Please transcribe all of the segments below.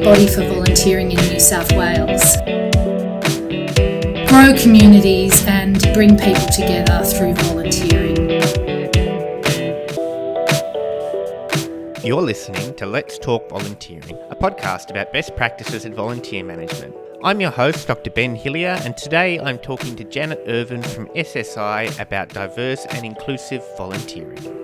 body for volunteering in New South Wales. Grow communities and bring people together through volunteering. You're listening to Let's Talk Volunteering, a podcast about best practices in volunteer management. I'm your host, Dr. Ben Hillier, and today I'm talking to Janet Irvine from SSI about diverse and inclusive volunteering.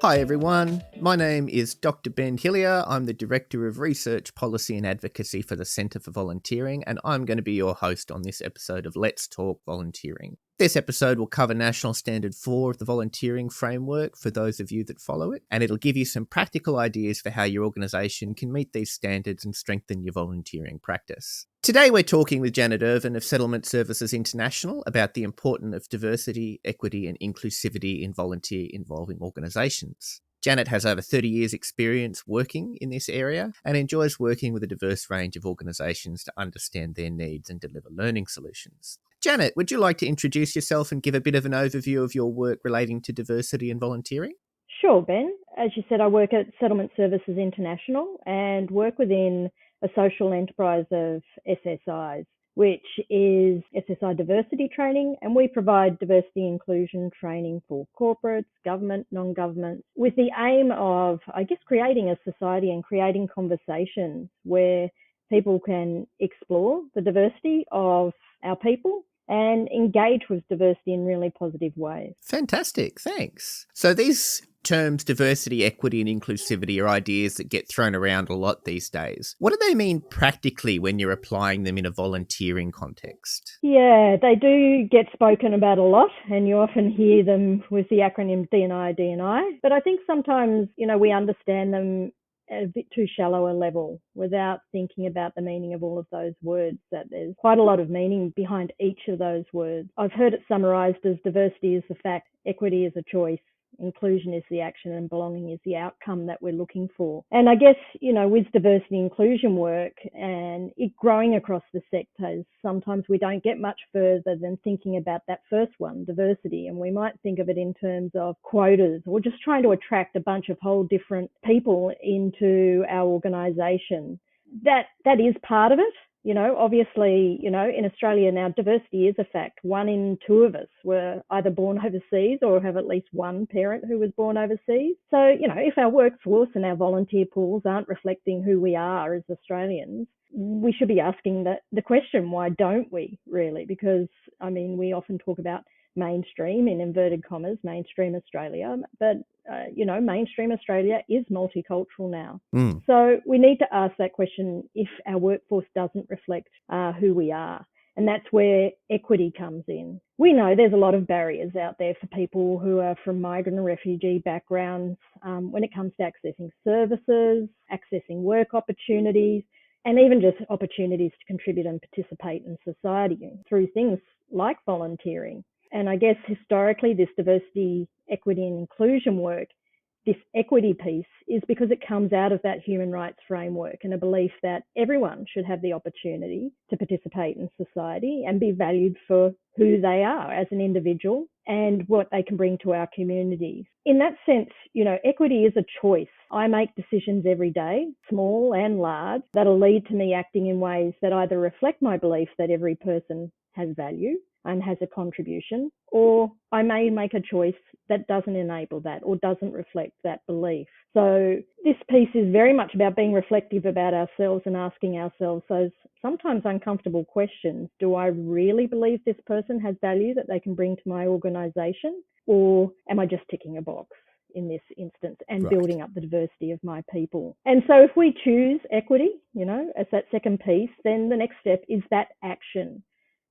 Hi everyone, my name is Dr. Ben Hillier. I'm the Director of Research, Policy and Advocacy for the Centre for Volunteering, and I'm going to be your host on this episode of Let's Talk Volunteering. This episode will cover National Standard 4 of the Volunteering Framework for those of you that follow it, and it'll give you some practical ideas for how your organisation can meet these standards and strengthen your volunteering practice. Today we're talking with Janet Irvine of Settlement Services International about the importance of diversity, equity and inclusivity in volunteer involving organisations. Janet has over 30 years' experience working in this area and enjoys working with a diverse range of organisations to understand their needs and deliver learning solutions. Janet, would you like to introduce yourself and give a bit of an overview of your work relating to diversity and volunteering? Sure, Ben. As you said, I work at Settlement Services International and work within a social enterprise of SSIs, which is SSI Diversity Training, and we provide diversity inclusion training for corporates, government, non-government, with the aim of, creating a society and creating conversations where people can explore the diversity of our people and engage with diversity in really positive ways. Fantastic, thanks. So these terms, diversity, equity and inclusivity, are ideas that get thrown around a lot these days. What do they mean practically when you're applying them in a volunteering context? Yeah, they do get spoken about a lot, and you often hear them with the acronym D&I. But I think sometimes, we understand them at a bit too shallow a level without thinking about the meaning of all of those words, that there's quite a lot of meaning behind each of those words. I've heard it summarised as diversity is the fact, equity is a choice, inclusion is the action, and belonging is the outcome that we're looking for. And I guess, with diversity inclusion work and it growing across the sectors, sometimes we don't get much further than thinking about that first one, diversity, and we might think of it in terms of quotas or just trying to attract a bunch of whole different people into our organisation. That is part of it. Obviously, in Australia now, diversity is a fact. 1 in 2 of us were either born overseas or have at least one parent who was born overseas. So, if our workforce and our volunteer pools aren't reflecting who we are as Australians, we should be asking the question, why don't we really? Because, we often talk about mainstream, in inverted commas, mainstream Australia, but mainstream Australia is multicultural now. So we need to ask that question if our workforce doesn't reflect who we are. And that's where equity comes in. We know there's a lot of barriers out there for people who are from migrant and refugee backgrounds when it comes to accessing services, accessing work opportunities, and even just opportunities to contribute and participate in society through things like volunteering. And I guess historically, this diversity, equity and inclusion work, this equity piece, is because it comes out of that human rights framework and a belief that everyone should have the opportunity to participate in society and be valued for who they are as an individual and what they can bring to our communities. In that sense, equity is a choice. I make decisions every day, small and large, that'll lead to me acting in ways that either reflect my belief that every person has value and has a contribution, or I may make a choice that doesn't enable that or doesn't reflect that belief. So this piece is very much about being reflective about ourselves and asking ourselves those sometimes uncomfortable questions. Do I really believe this person has value that they can bring to my organisation, or am I just ticking a box in this instance and building up the diversity of my people? And so if we choose equity, as that second piece, then the next step is that action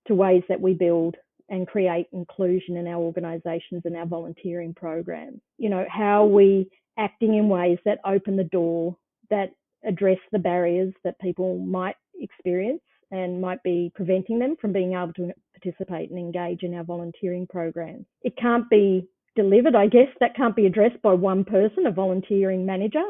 to ways that we build and create inclusion in our organisations and our volunteering programs. How are we acting in ways that open the door, that address the barriers that people might experience and might be preventing them from being able to participate and engage in our volunteering programs. It can't be delivered, I guess, that can't be addressed by one person, a volunteering manager.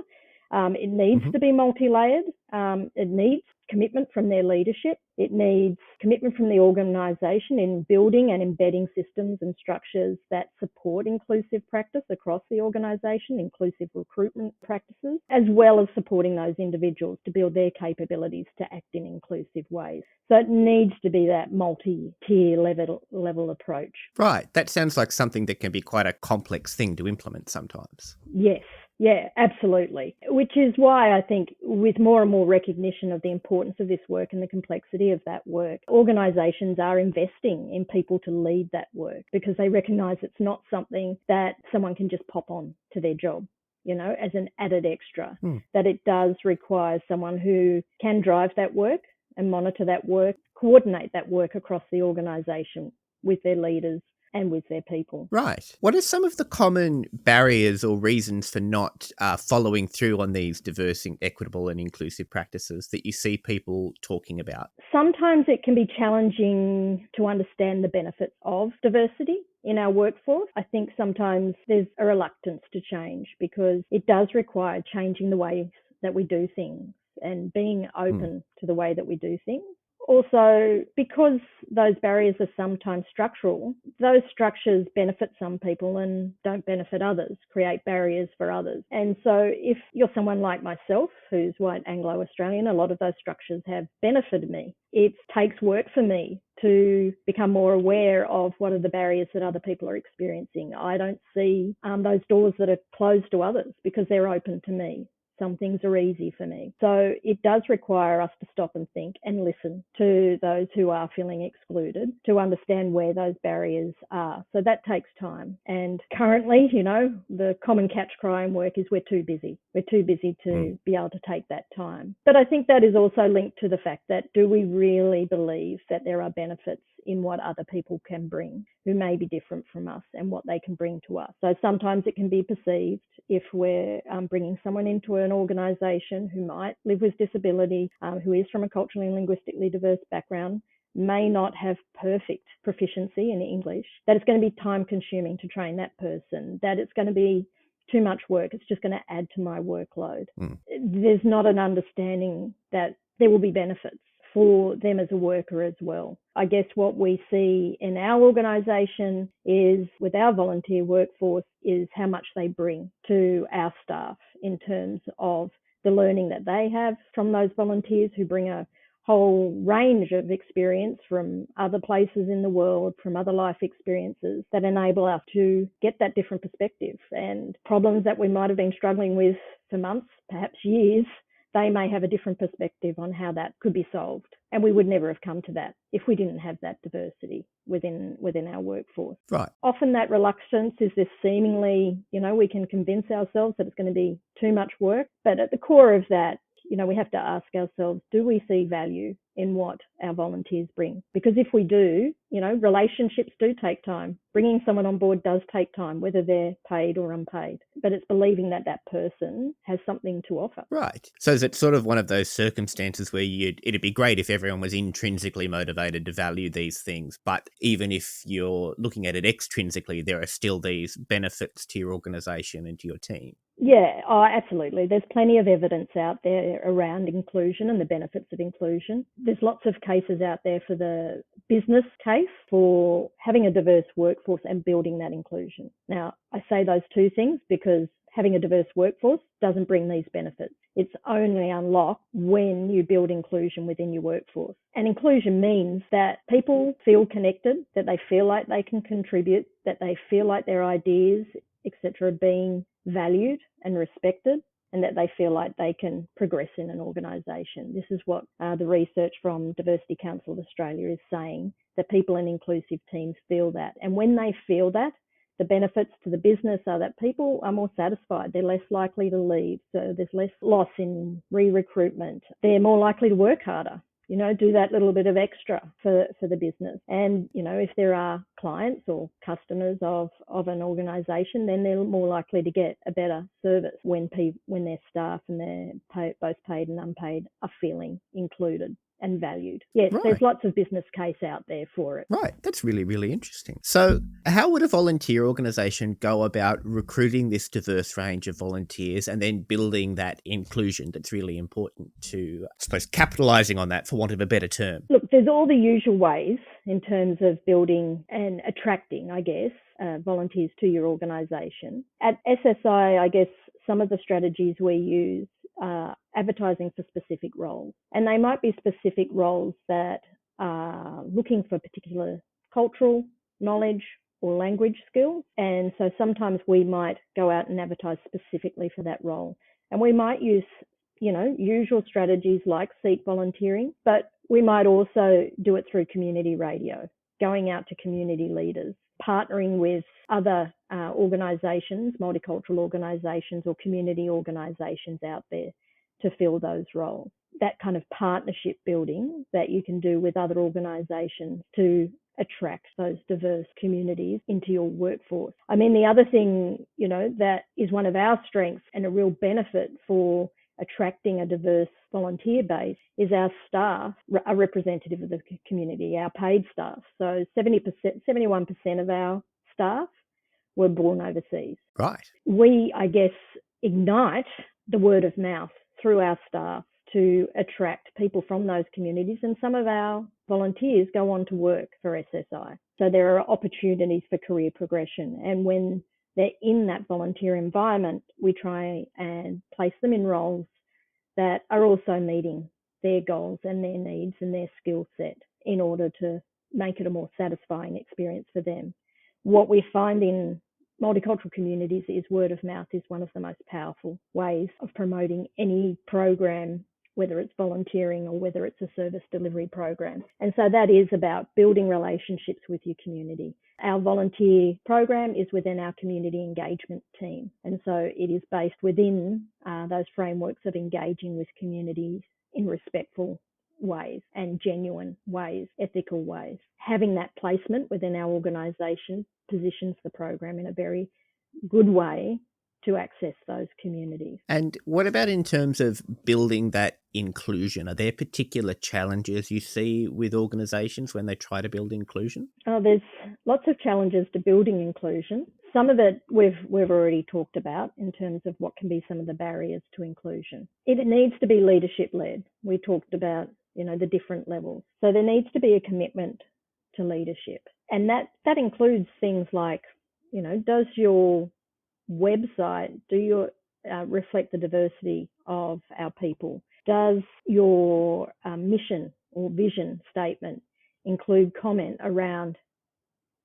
It needs to be multi-layered. It needs commitment from their leadership. It needs commitment from the organisation in building and embedding systems and structures that support inclusive practice across the organisation, inclusive recruitment practices, as well as supporting those individuals to build their capabilities to act in inclusive ways. So it needs to be that multi-tier level approach. Right. That sounds like something that can be quite a complex thing to implement sometimes. Yes. Yeah, absolutely. Which is why I think with more and more recognition of the importance of this work and the complexity of that work, organisations are investing in people to lead that work because they recognise it's not something that someone can just pop on to their job, as an added extra, that it does require someone who can drive that work and monitor that work, coordinate that work across the organisation with their leaders and with their people. Right. What are some of the common barriers or reasons for not following through on these diverse, equitable and inclusive practices that you see people talking about? Sometimes it can be challenging to understand the benefits of diversity in our workforce. I think sometimes there's a reluctance to change because it does require changing the ways that we do things and being open to the way that we do things. Also, because those barriers are sometimes structural, those structures benefit some people and don't benefit others, create barriers for others. And so if you're someone like myself, who's white Anglo-Australian, a lot of those structures have benefited me. It takes work for me to become more aware of what are the barriers that other people are experiencing. I don't see those doors that are closed to others because they're open to me. Some things are easy for me. So it does require us to stop and think and listen to those who are feeling excluded to understand where those barriers are. So that takes time. And currently, the common catch cry in work is we're too busy. We're too busy to be able to take that time. But I think that is also linked to the fact that do we really believe that there are benefits in what other people can bring who may be different from us and what they can bring to us. So sometimes it can be perceived if we're bringing someone into an organisation who might live with disability, who is from a culturally and linguistically diverse background, may not have perfect proficiency in English, that it's going to be time consuming to train that person, that it's going to be too much work, it's just going to add to my workload. There's not an understanding that there will be benefits for them as a worker as well. I guess what we see in our organisation is with our volunteer workforce is how much they bring to our staff in terms of the learning that they have from those volunteers who bring a whole range of experience from other places in the world, from other life experiences that enable us to get that different perspective. And problems that we might have been struggling with for months, perhaps years, they may have a different perspective on how that could be solved. And we would never have come to that if we didn't have that diversity within our workforce. Right. Often that reluctance is this seemingly, we can convince ourselves that it's going to be too much work. But at the core of that, we have to ask ourselves, do we see value in what our volunteers bring? Because if we do, relationships do take time. Bringing someone on board does take time, whether they're paid or unpaid. But it's believing that that person has something to offer. Right. So is it sort of one of those circumstances where it'd be great if everyone was intrinsically motivated to value these things, but even if you're looking at it extrinsically, there are still these benefits to your organisation and to your team? Yeah, absolutely. There's plenty of evidence out there around inclusion and the benefits of inclusion. There's lots of cases out there for the business case for having a diverse workforce and building that inclusion. Now, I say those two things because having a diverse workforce doesn't bring these benefits. It's only unlocked when you build inclusion within your workforce. And inclusion means that people feel connected, that they feel like they can contribute, that they feel like their ideas, etc., are being valued and respected, and that they feel like they can progress in an organisation. This is what the research from Diversity Council of Australia is saying, that people in inclusive teams feel that. And when they feel that, the benefits to the business are that people are more satisfied. They're less likely to leave. So there's less loss in re-recruitment. They're more likely to work harder. Do that little bit of extra for the business. And, if there are clients or customers of an organisation, then they're more likely to get a better service when their staff and both paid and unpaid are feeling included and valued. Yes, Right. There's lots of business case out there for it. Right. That's really, really interesting. So how would a volunteer organisation go about recruiting this diverse range of volunteers and then building that inclusion that's really important to, I suppose, capitalising on that, for want of a better term? Look, there's all the usual ways in terms of building and attracting, I guess, volunteers to your organisation. At SSI, I guess some of the strategies we use are advertising for specific roles. And they might be specific roles that are looking for particular cultural knowledge or language skills. And so sometimes we might go out and advertise specifically for that role. And we might use usual strategies like seat volunteering, but we might also do it through community radio, going out to community leaders, partnering with other organisations, multicultural organisations or community organisations out there to fill those roles. That kind of partnership building that you can do with other organisations to attract those diverse communities into your workforce. I mean, the other thing, that is one of our strengths and a real benefit for attracting a diverse volunteer base is our staff are representative of the community, our paid staff. So 71% of our staff were born overseas. Right. We, I guess, ignite the word of mouth through our staff to attract people from those communities, and some of our volunteers go on to work for SSI. So there are opportunities for career progression, and when they're in that volunteer environment, we try and place them in roles that are also meeting their goals and their needs and their skill set in order to make it a more satisfying experience for them. What we find in multicultural communities is word of mouth is one of the most powerful ways of promoting any program, whether it's volunteering or whether it's a service delivery program. And so that is about building relationships with your community. Our volunteer program is within our community engagement team. And so it is based within those frameworks of engaging with communities in respectful ways and genuine ways, ethical ways. Having that placement within our organisation positions the program in a very good way to access those communities. And what about in terms of building that inclusion? Are there particular challenges you see with organisations when they try to build inclusion? There's lots of challenges to building inclusion. Some of it we've already talked about in terms of what can be some of the barriers to inclusion. It needs to be leadership-led. We talked about, the different levels. So there needs to be a commitment to leadership. And that includes things like, does your website, do you reflect the diversity of our people? Does your mission or vision statement include comment around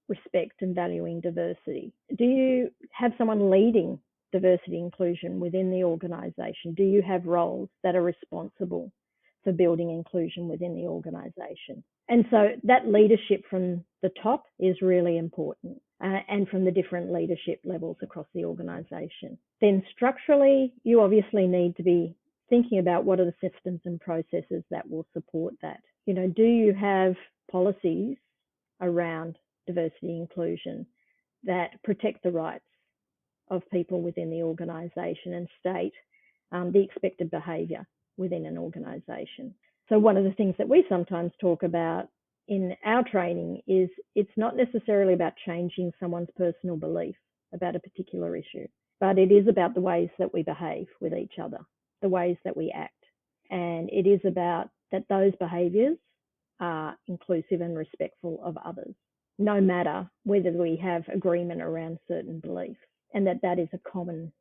respect and valuing diversity? Do you have someone leading diversity inclusion within the organisation? Do you have roles that are responsible for building inclusion within the organisation? And so that leadership from the top is really important, and from the different leadership levels across the organisation. Then structurally, you obviously need to be thinking about what are the systems and processes that will support that. Do you have policies around diversity inclusion that protect the rights of people within the organisation and state the expected behaviour within an organisation? So one of the things that we sometimes talk about in our training is it's not necessarily about changing someone's personal belief about a particular issue, but it is about the ways that we behave with each other, the ways that we act. And it is about that those behaviours are inclusive and respectful of others, no matter whether we have agreement around certain beliefs, and that is a common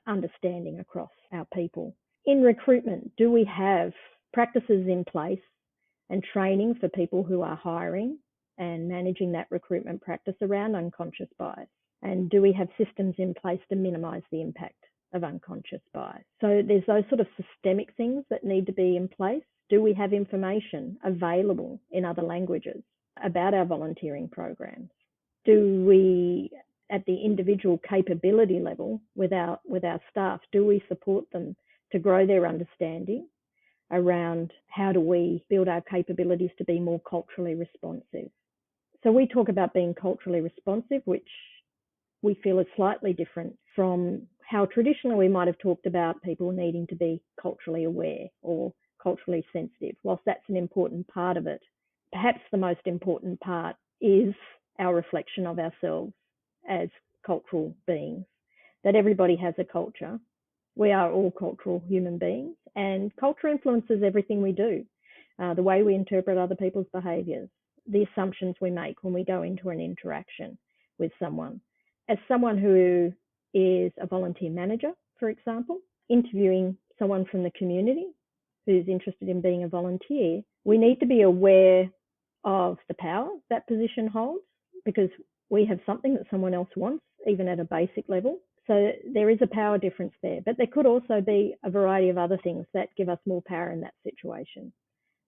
understanding across our people. In recruitment, do we have practices in place and training for people who are hiring and managing that recruitment practice around unconscious bias? And do we have systems in place to minimise the impact of unconscious bias? So there's those sort of systemic things that need to be in place. Do we have information available in other languages about our volunteering programs? Do we, at the individual capability level with our staff, do we support them to grow their understanding around how do we build our capabilities to be more culturally responsive? So we talk about being culturally responsive, which we feel is slightly different from how traditionally we might have talked about people needing to be culturally aware or culturally sensitive. Whilst that's an important part of it, perhaps the most important part is our reflection of ourselves as cultural beings, that everybody has a culture. We are all cultural human beings, and culture influences everything we do, the way we interpret other people's behaviours, the assumptions we make when we go into an interaction with someone. As someone who is a volunteer manager, for example, interviewing someone from the community who's interested in being a volunteer, we need to be aware of the power that position holds, because we have something that someone else wants, even at a basic level. So there is a power difference there, but there could also be a variety of other things that give us more power in that situation.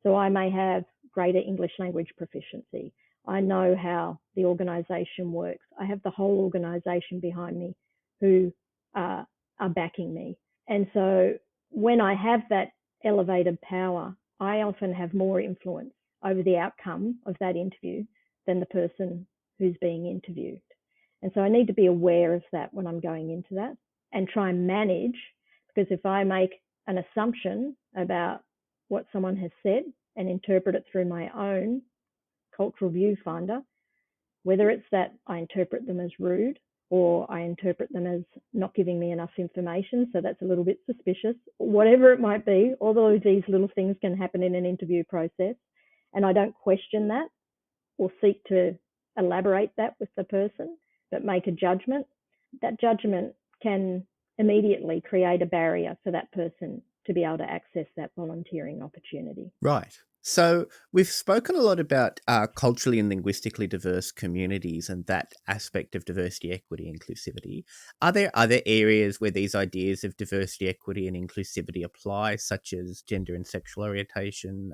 So I may have greater English language proficiency. I know how the organisation works. I have the whole organisation behind me who are backing me. And so when I have that elevated power, I often have more influence over the outcome of that interview than the person who's being interviewed. And so I need to be aware of that when I'm going into that and try and manage, because if I make an assumption about what someone has said and interpret it through my own cultural viewfinder, whether it's that I interpret them as rude or I interpret them as not giving me enough information, so that's a little bit suspicious, whatever it might be, all of these little things can happen in an interview process, and I don't question that or seek to elaborate that with the person, but make a judgment. That judgment can immediately create a barrier for that person to be able to access that volunteering opportunity. Right. So we've spoken a lot about culturally and linguistically diverse communities and that aspect of diversity, equity, inclusivity. Are there other areas where these ideas of diversity, equity, and inclusivity apply, such as gender and sexual orientation,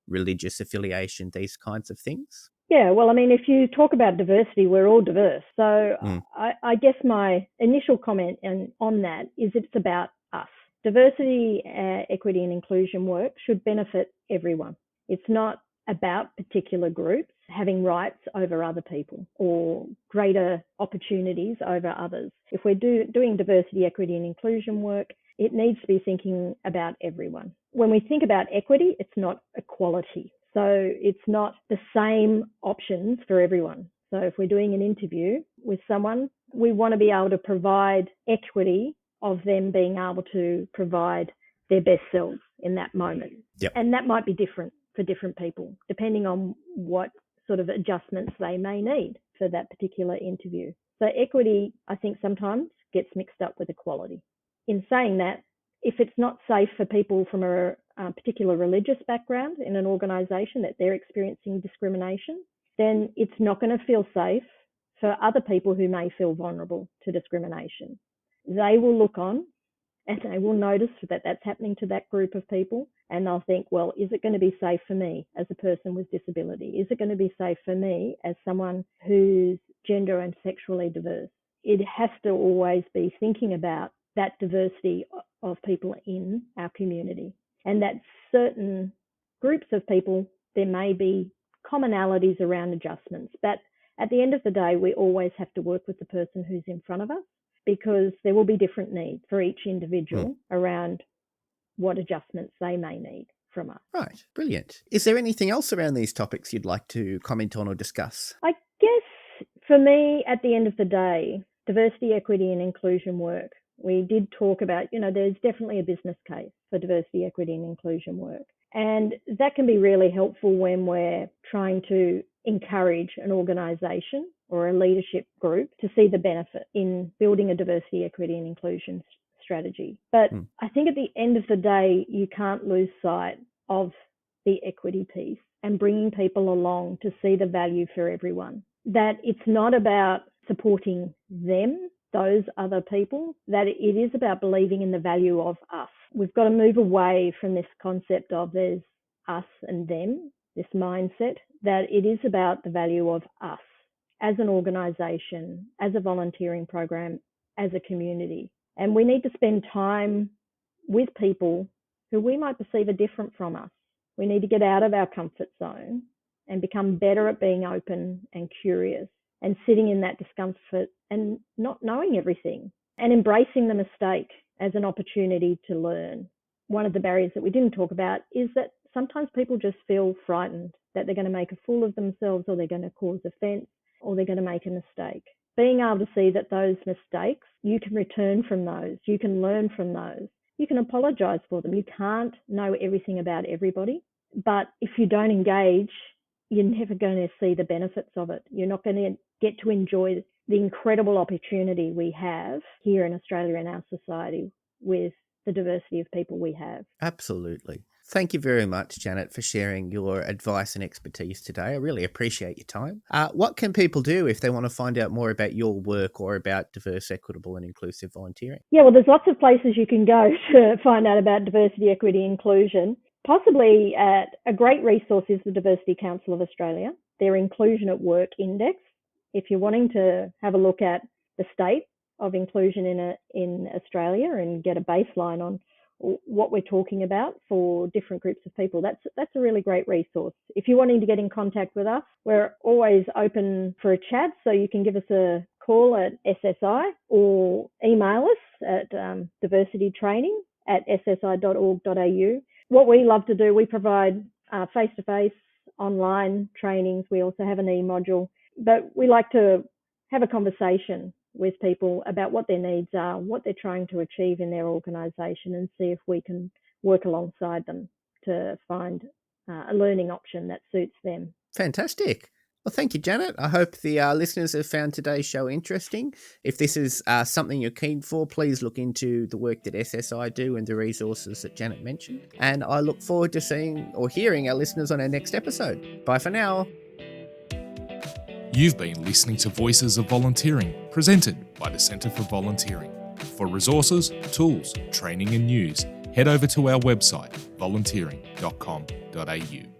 religious affiliation, these kinds of things? Yeah, well, I mean, if you talk about diversity, we're all diverse. So I guess my initial comment on that is it's about us. Diversity, equity and inclusion work should benefit everyone. It's not about particular groups having rights over other people or greater opportunities over others. If we're doing diversity, equity and inclusion work, it needs to be thinking about everyone. When we think about equity, it's not equality. So it's not the same options for everyone. So if we're doing an interview with someone, we want to be able to provide equity of them being able to provide their best selves in that moment. Yep. And that might be different for different people, depending on what sort of adjustments they may need for that particular interview. So equity, I think, sometimes gets mixed up with equality. In saying that, if it's not safe for people from a particular religious background in an organisation that they're experiencing discrimination, then it's not going to feel safe for other people who may feel vulnerable to discrimination. They will look on and they will notice that that's happening to that group of people, and they'll think, well, is it going to be safe for me as a person with disability? Is it going to be safe for me as someone who's gender and sexually diverse? It has to always be thinking about that diversity of people in our community, and that certain groups of people, there may be commonalities around adjustments, but at the end of the day, we always have to work with the person who's in front of us, because there will be different needs for each individual around what adjustments they may need from us. Right, brilliant. Is there anything else around these topics you'd like to comment on or discuss? I guess for me, at the end of the day, diversity, equity and inclusion work, we did talk about, there's definitely a business case for diversity, equity and inclusion work. And that can be really helpful when we're trying to encourage an organisation or a leadership group to see the benefit in building a diversity, equity and inclusion strategy. But I think at the end of the day, you can't lose sight of the equity piece and bringing people along to see the value for everyone. That it's not about supporting them, those other people, that it is about believing in the value of us. We've got to move away from this concept of there's us and them, this mindset, that it is about the value of us as an organisation, as a volunteering program, as a community. And we need to spend time with people who we might perceive are different from us. We need to get out of our comfort zone and become better at being open and curious and sitting in that discomfort and not knowing everything and embracing the mistake as an opportunity to learn. One of the barriers that we didn't talk about is that sometimes people just feel frightened that they're going to make a fool of themselves, or they're going to cause offence, or they're going to make a mistake. Being able to see that those mistakes, you can return from those, you can learn from those, you can apologise for them. You can't know everything about everybody, but if you don't engage, you're never going to see the benefits of it. You're not going to get to enjoy the incredible opportunity we have here in Australia and our society with the diversity of people we have. Absolutely. Thank you very much, Janet, for sharing your advice and expertise today. I really appreciate your time. What can people do if they want to find out more about your work or about diverse, equitable and inclusive volunteering? Yeah, well, there's lots of places you can go to find out about diversity, equity, inclusion. Possibly a great resource is the Diversity Council of Australia, their Inclusion at Work Index. If you're wanting to have a look at the state of inclusion in Australia and get a baseline on what we're talking about for different groups of people, that's a really great resource. If you're wanting to get in contact with us, we're always open for a chat, so you can give us a call at SSI or email us at diversitytraining@ssi.org.au. What we love to do, we provide face-to-face online trainings. We also have an e-module, but we like to have a conversation with people about what their needs are, what they're trying to achieve in their organisation, and see if we can work alongside them to find a learning option that suits them. Fantastic. Well, thank you, Janet. I hope the listeners have found today's show interesting. If this is something you're keen for, please look into the work that SSI do and the resources that Janet mentioned. And I look forward to seeing or hearing our listeners on our next episode. Bye for now. You've been listening to Voices of Volunteering, presented by the Centre for Volunteering. For resources, tools, training and news, head over to our website volunteering.com.au.